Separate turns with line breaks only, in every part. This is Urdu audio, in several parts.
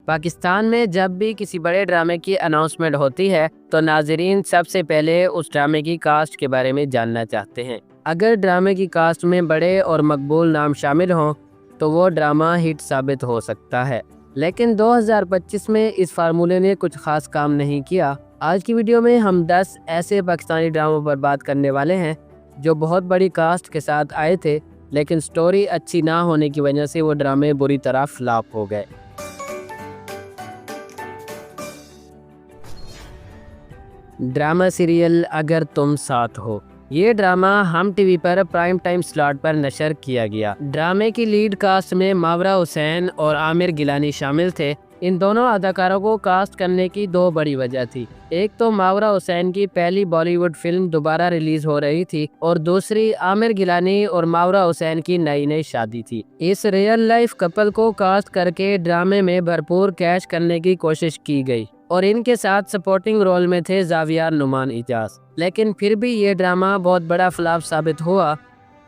پاکستان میں جب بھی کسی بڑے ڈرامے کی اناؤنسمنٹ ہوتی ہے تو ناظرین سب سے پہلے اس ڈرامے کی کاسٹ کے بارے میں جاننا چاہتے ہیں۔ اگر ڈرامے کی کاسٹ میں بڑے اور مقبول نام شامل ہوں تو وہ ڈرامہ ہٹ ثابت ہو سکتا ہے، لیکن 2025 میں اس فارمولے نے کچھ خاص کام نہیں کیا۔ آج کی ویڈیو میں ہم 10 ایسے پاکستانی ڈراموں پر بات کرنے والے ہیں جو بہت بڑی کاسٹ کے ساتھ آئے تھے، لیکن سٹوری اچھی نہ ہونے کی وجہ سے وہ ڈرامے بری طرح فلاپ ہو گئے۔ ڈرامہ سیریل اگر تم ساتھ ہو، یہ ڈرامہ ہم ٹی وی پر پرائم ٹائم سلاٹ پر نشر کیا گیا۔ ڈرامے کی لیڈ کاسٹ میں ماورا حسین اور عامر گیلانی شامل تھے۔ ان دونوں اداکاروں کو کاسٹ کرنے کی دو بڑی وجہ تھی۔ ایک تو ماورا حسین کی پہلی بالی ووڈ فلم دوبارہ ریلیز ہو رہی تھی، اور دوسری عامر گیلانی اور ماورا حسین کی نئی شادی تھی۔ اس ریئل لائف کپل کو کاسٹ کر کے ڈرامے میں بھرپور کیش کرنے کی کوشش کی گئی، اور ان کے ساتھ سپورٹنگ رول میں تھے زاویار نعمان اجاز۔ لیکن پھر بھی یہ ڈرامہ بہت بڑا فلاپ ثابت ہوا،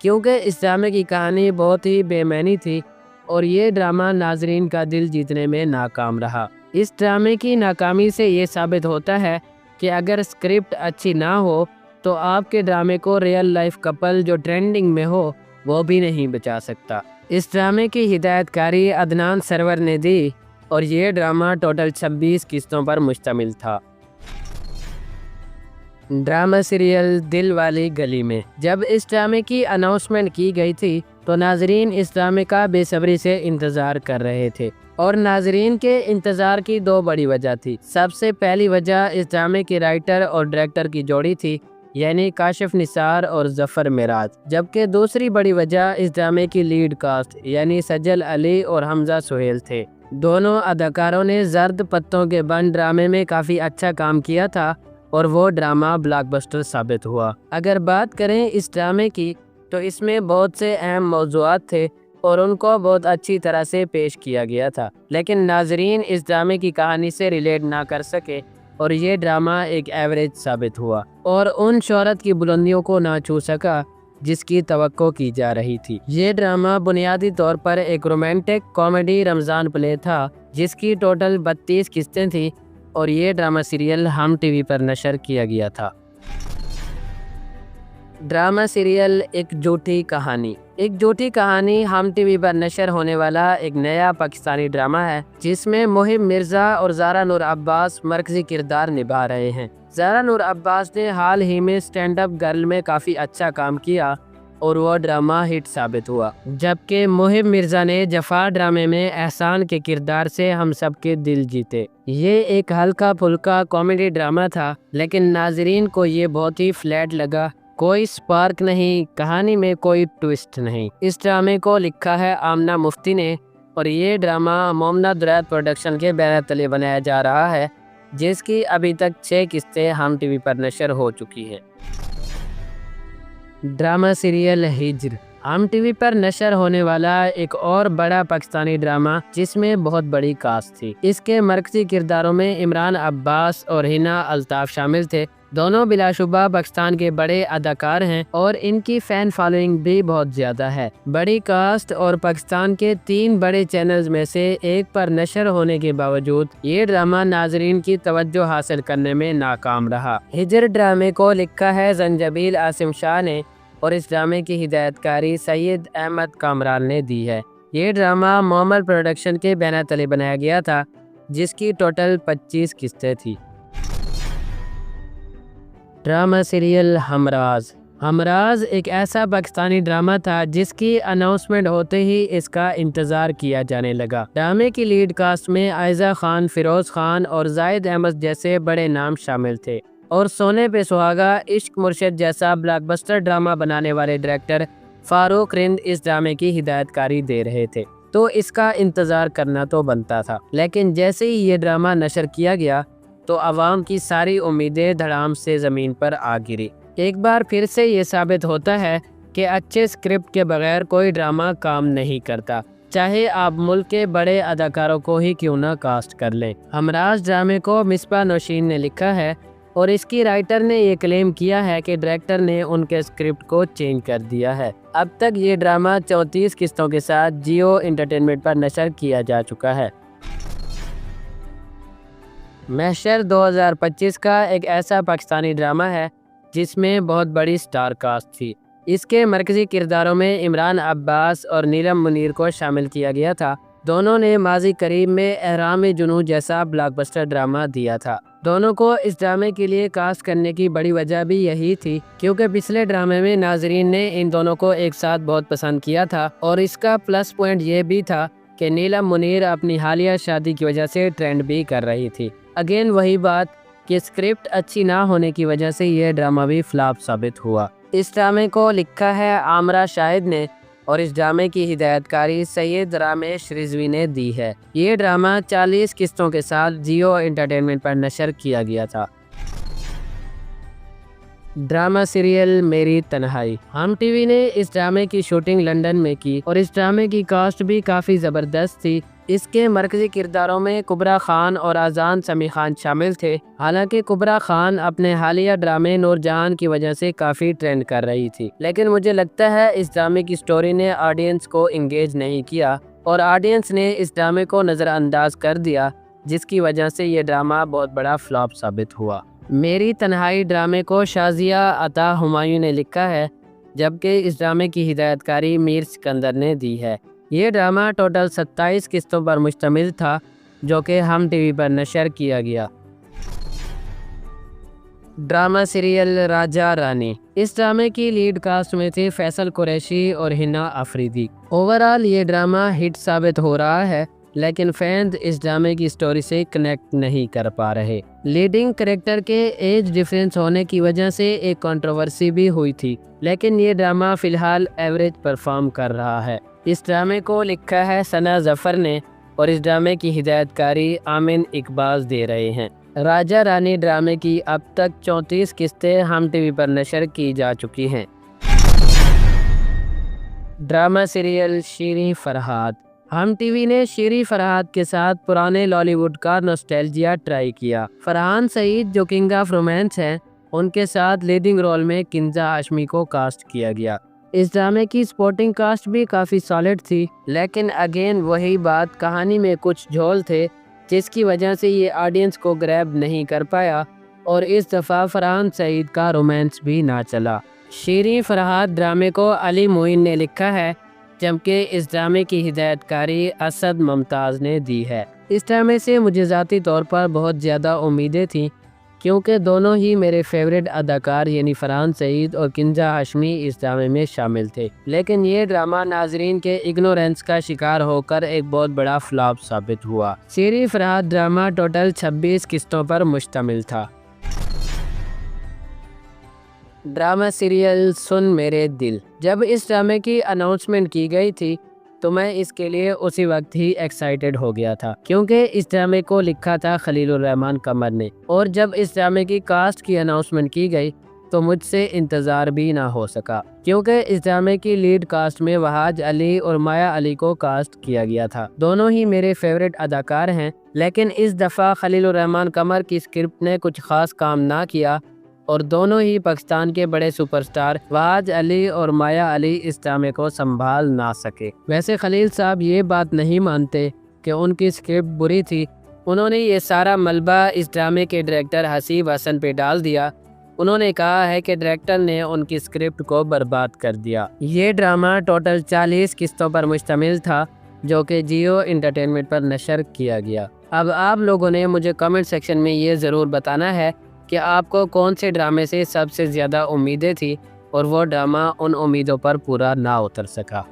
کیونکہ اس ڈرامے کی کہانی بہت ہی بے معنی تھی اور یہ ڈرامہ ناظرین کا دل جیتنے میں ناکام رہا۔ اس ڈرامے کی ناکامی سے یہ ثابت ہوتا ہے کہ اگر اسکرپٹ اچھی نہ ہو تو آپ کے ڈرامے کو ریئل لائف کپل جو ٹرینڈنگ میں ہو وہ بھی نہیں بچا سکتا۔ اس ڈرامے کی ہدایت کاری عدنان سرور نے دی، اور یہ ڈرامہ ٹوٹل 26 قسطوں پر مشتمل تھا۔ ڈرامہ سیریل دل والی گلی میں، جب اس ڈرامے کی اناؤنسمنٹ کی گئی تھی تو ناظرین اس ڈرامے کا بے صبری سے انتظار کر رہے تھے، اور ناظرین کے انتظار کی دو بڑی وجہ تھی۔ سب سے پہلی وجہ اس ڈرامے کے رائٹر اور ڈائریکٹر کی جوڑی تھی، یعنی کاشف نثار اور ظفر معراج، جبکہ دوسری بڑی وجہ اس ڈرامے کی لیڈ کاسٹ یعنی سجل علی اور حمزہ سہیل تھے۔ دونوں اداکاروں نے زرد پتوں کے بن ڈرامے میں کافی اچھا کام کیا تھا، اور وہ ڈرامہ بلاک بسٹر ثابت ہوا۔ اگر بات کریں اس ڈرامے کی تو اس میں بہت سے اہم موضوعات تھے اور ان کو بہت اچھی طرح سے پیش کیا گیا تھا، لیکن ناظرین اس ڈرامے کی کہانی سے ریلیٹ نہ کر سکے، اور یہ ڈرامہ ایک ایوریج ثابت ہوا اور ان شہرت کی بلندیوں کو نہ چھو سکا جس کی توقع کی جا رہی تھی۔ یہ ڈرامہ بنیادی طور پر ایک رومانٹک کامیڈی رمضان پلے تھا جس کی ٹوٹل 32 قسطیں تھیں، اور یہ ڈرامہ سیریل ہم ٹی وی پر نشر کیا گیا تھا۔ ڈرامہ سیریل ایک جھوٹی کہانی۔ ایک جھوٹی کہانی ہم ٹی وی پر نشر ہونے والا ایک نیا پاکستانی ڈرامہ ہے جس میں محب مرزا اور زارا نور عباس مرکزی کردار نبھا رہے ہیں۔ زارا نور عباس نے حال ہی میں سٹینڈ اپ گرل میں کافی اچھا کام کیا اور وہ ڈرامہ ہٹ ثابت ہوا، جبکہ محب مرزا نے جفا ڈرامے میں احسان کے کردار سے ہم سب کے دل جیتے۔ یہ ایک ہلکا پھلکا کامیڈی ڈرامہ تھا، لیکن ناظرین کو یہ بہت ہی فلیٹ لگا۔ کوئی سپارک نہیں، کہانی میں کوئی ٹویسٹ نہیں۔ اس ڈرامے کو لکھا ہے آمنہ مفتی نے، اور یہ ڈرامہ مومنہ درایت پروڈکشن کے بینر تلے بنایا جا رہا ہے، جس کی ابھی تک 6 قسطیں ہم ٹی وی پر نشر ہو چکی ہیں۔ ڈرامہ سیریل ہجر، ہم ٹی وی پر نشر ہونے والا ایک اور بڑا پاکستانی ڈرامہ جس میں بہت بڑی کاسٹ تھی۔ اس کے مرکزی کرداروں میں عمران عباس اور ہنا الطاف شامل تھے۔ دونوں بلا شبہ پاکستان کے بڑے اداکار ہیں اور ان کی فین فالوئنگ بھی بہت زیادہ ہے۔ بڑی کاسٹ اور پاکستان کے 3 بڑے چینلز میں سے ایک پر نشر ہونے کے باوجود یہ ڈرامہ ناظرین کی توجہ حاصل کرنے میں ناکام رہا۔ ہجر ڈرامے کو لکھا ہے زنجبیل عاصم شاہ نے، اور اس ڈرامے کی ہدایت کاری سید احمد کامران نے دی ہے۔ یہ ڈرامہ مومل پروڈکشن کے بینر تلے بنایا گیا تھا جس کی ٹوٹل 25 قسطیں تھی۔ Drama serial ہمراز۔ ہمراز ایک ایسا پاکستانی ڈرامہ تھا جس کی اناؤنسمنٹ ہوتے ہی اس کا انتظار کیا جانے لگا۔ ڈرامے کی لیڈ کاسٹ میں عائزہ خان، فیروز خان اور زاہد احمد جیسے بڑے نام شامل تھے، اور سونے پہ سہاگا، عشق مرشد جیسا بلاک بسٹر ڈرامہ بنانے والے ڈائریکٹر فاروق رند اس ڈرامے کی ہدایت کاری دے رہے تھے، تو اس کا انتظار کرنا تو بنتا تھا۔ لیکن جیسے ہی یہ ڈرامہ نشر کیا گیا تو عوام کی ساری امیدیں دھڑام سے زمین پر آ گری۔ ایک بار پھر سے یہ ثابت ہوتا ہے کہ اچھے اسکرپٹ کے بغیر کوئی ڈرامہ کام نہیں کرتا، چاہے آپ ملک کے بڑے اداکاروں کو ہی کیوں نہ کاسٹ کر لیں۔ ہمراز ڈرامے کو مصباح نوشین نے لکھا ہے، اور اس کی رائٹر نے یہ کلیم کیا ہے کہ ڈائریکٹر نے ان کے اسکرپٹ کو چینج کر دیا ہے۔ اب تک یہ ڈرامہ 34 قسطوں کے ساتھ جیو انٹرٹینمنٹ پر نشر کیا جا چکا ہے۔ محشر 2025 کا ایک ایسا پاکستانی ڈرامہ ہے جس میں بہت بڑی سٹار کاسٹ تھی۔ اس کے مرکزی کرداروں میں عمران عباس اور نیلم منیر کو شامل کیا گیا تھا۔ دونوں نے ماضی قریب میں احرام جنوں جیسا بلاک بسٹر ڈرامہ دیا تھا۔ دونوں کو اس ڈرامے کے لیے کاسٹ کرنے کی بڑی وجہ بھی یہی تھی کیونکہ پچھلے ڈرامے میں ناظرین نے ان دونوں کو ایک ساتھ بہت پسند کیا تھا، اور اس کا پلس پوائنٹ یہ بھی تھا کہ نیلم منیر اپنی حالیہ شادی کی وجہ سے ٹرینڈ بھی کر رہی تھی۔ اگین وہی بات کہ اسکرپٹ اچھی نہ ہونے کی وجہ سے یہ ڈرامہ بھی فلاپ ثابت ہوا۔ اس ڈرامے کو لکھا ہے عامرہ شاہد نے اور اس ڈرامے کی ہدایت کاری سید رامیش رضوی نے دی ہے۔ یہ ڈرامہ 40 قسطوں کے ساتھ جیو انٹرٹینمنٹ پر نشر کیا گیا تھا۔ ڈرامہ سیریل میری تنہائی۔ ہم ٹی وی نے اس ڈرامے کی شوٹنگ لندن میں کی اور اس ڈرامے کی کاسٹ بھی کافی زبردست تھی۔ اس کے مرکزی کرداروں میں کبرا خان اور آذان سمیع خان شامل تھے۔ حالانکہ کبرا خان اپنے حالیہ ڈرامے نور جہاں کی وجہ سے کافی ٹرینڈ کر رہی تھی، لیکن مجھے لگتا ہے اس ڈرامے کی سٹوری نے آڈینس کو انگیج نہیں کیا اور آڈینس نے اس ڈرامے کو نظر انداز کر دیا، جس کی وجہ سے یہ ڈرامہ بہت بڑا فلاپ ثابت ہوا۔ میری تنہائی ڈرامے کو شازیہ عطا ہمایوں نے لکھا ہے، جبکہ اس ڈرامے کی ہدایت کاری میر سکندر نے دی ہے۔ یہ ڈرامہ ٹوٹل 27 قسطوں پر مشتمل تھا جو کہ ہم ٹی وی پر نشر کیا گیا۔ ڈرامہ سیریل راجہ رانی۔ اس ڈرامے کی لیڈ کاسٹ میں تھے فیصل قریشی اور ہنا آفریدی۔ اوورآل یہ ڈرامہ ہٹ ثابت ہو رہا ہے، لیکن فینز اس ڈرامے کی سٹوری سے کنیکٹ نہیں کر پا رہے۔ لیڈنگ کریکٹر کے ایج ڈیفرنس ہونے کی وجہ سے ایک کنٹروورسی بھی ہوئی تھی، لیکن یہ ڈرامہ فی الحال ایوریج پرفارم کر رہا ہے۔ اس ڈرامے کو لکھا ہے ثنا ظفر نے اور اس ڈرامے کی ہدایت کاری آمن اقباس دے رہے ہیں۔ راجہ رانی ڈرامے کی اب تک 34 قسطیں ہم ٹی وی پر نشر کی جا چکی ہیں۔ ڈرامہ سیریل شیریں فرحات۔ ہم ٹی وی نے شیریں فرحات کے ساتھ پرانے لالی ووڈ کا نوسٹیلجیا ٹرائی کیا۔ فرحان سعید جو کنگ آف رومانس ہیں، ان کے ساتھ لیڈنگ رول میں کنزا ہاشمی کو کاسٹ کیا گیا۔ اس ڈرامے کی سپورٹنگ کاسٹ بھی کافی سالڈ تھی، لیکن اگین وہی بات، کہانی میں کچھ جھول تھے جس کی وجہ سے یہ آڈینس کو گریب نہیں کر پایا، اور اس دفعہ فرحان سعید کا رومانس بھی نہ چلا۔ شیریں فرحات ڈرامے کو علی معین نے لکھا ہے، جبکہ اس ڈرامے کی ہدایت کاری اسد ممتاز نے دی ہے۔ اس ڈرامے سے مجھے ذاتی طور پر بہت زیادہ امیدیں تھیں کیونکہ دونوں ہی میرے فیوریٹ اداکار یعنی فرحان سعید اور کنزا ہاشمی اس ڈرامے میں شامل تھے، لیکن یہ ڈرامہ ناظرین کے اگنورینس کا شکار ہو کر ایک بہت بڑا فلاپ ثابت ہوا۔ شیریں فرحات ڈرامہ ٹوٹل 26 قسطوں پر مشتمل تھا۔ ڈرامہ سیریل سن میرے دل۔ جب اس ڈرامے کی اناؤنسمنٹ کی گئی تھی تو میں اس کے لیے اسی وقت ہی ایکسائٹڈ ہو گیا تھا کیونکہ اس ڈرامے کو لکھا تھا خلیل الرحمن قمر نے، اور جب اس ڈرامے کی کاسٹ کی اناؤنسمنٹ کی گئی تو مجھ سے انتظار بھی نہ ہو سکا کیونکہ اس ڈرامے کی لیڈ کاسٹ میں وہاج علی اور مایا علی کو کاسٹ کیا گیا تھا۔ دونوں ہی میرے فیوریٹ اداکار ہیں، لیکن اس دفعہ خلیل الرحمن قمر کی اسکرپٹ نے کچھ خاص کام نہ کیا اور دونوں ہی پاکستان کے بڑے سپر سٹار وہاج علی اور مایا علی اس ڈرامے کو سنبھال نہ سکے۔ ویسے خلیل صاحب یہ بات نہیں مانتے کہ ان کی اسکرپٹ بری تھی، انہوں نے یہ سارا ملبہ اس ڈرامے کے ڈائریکٹر حسیب حسن پہ ڈال دیا۔ انہوں نے کہا ہے کہ ڈائریکٹر نے ان کی اسکرپٹ کو برباد کر دیا۔ یہ ڈرامہ ٹوٹل 40 قسطوں پر مشتمل تھا جو کہ جیو انٹرٹینمنٹ پر نشر کیا گیا۔ اب آپ لوگوں نے مجھے کمنٹ سیکشن میں یہ ضرور بتانا ہے کہ آپ کو کون سے ڈرامے سے سب سے زیادہ امیدیں تھیں اور وہ ڈرامہ ان امیدوں پر پورا نہ اتر سکا۔